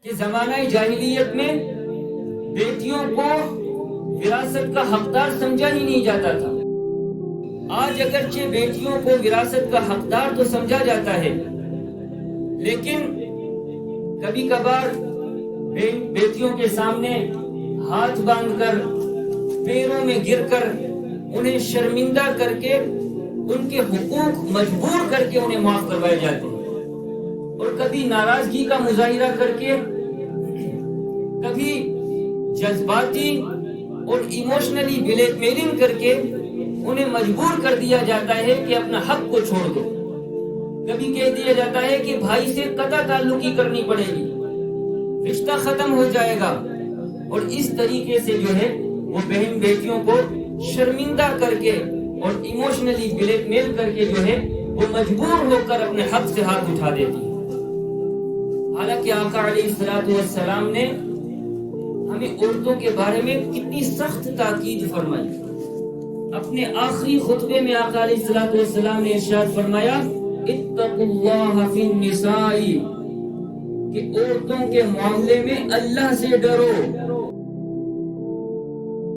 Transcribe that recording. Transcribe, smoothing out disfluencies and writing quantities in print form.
کہ زمانہ جاہلیت میں بیٹیوں کو وراثت کا حقدار سمجھا ہی نہیں جاتا تھا۔ آج اگرچہ بیٹیوں کو وراثت کا حقدار تو سمجھا جاتا ہے، لیکن کبھی کبھار بیٹیوں کے سامنے ہاتھ باندھ کر، پیروں میں گر کر، انہیں شرمندہ کر کے، ان کے حقوق مجبور کر کے انہیں معاف کروائے جاتے ہیں، اور کبھی ناراضگی کا مظاہرہ کر کے، کبھی جذباتی اور ایموشنلی بلیک میلنگ کر کے انہیں مجبور کر دیا جاتا ہے کہ اپنا حق کو چھوڑ دو۔ کبھی کہہ دیا جاتا ہے کہ بھائی سے قطع تعلقی کرنی پڑے گی، رشتہ ختم ہو جائے گا، اور اس طریقے سے جو ہے وہ بہن بیٹیوں کو شرمندہ کر کے اور ایموشنلی بلیک میل کر کے جو ہے وہ مجبور ہو کر اپنے حق سے ہاتھ اٹھا دیتی ہے۔ حالانکہ آقا علیہ الصلوۃ والسلام نے ہمیں عورتوں کے بارے میں کتنی سخت تاکید فرمائی۔ اپنے آخری خطبے میں آقا علیہ الصلوۃ والسلام نے ارشاد فرمایا، اتقوا اللہ فی النساء، کہ عورتوں کے معاملے میں اللہ سے ڈرو۔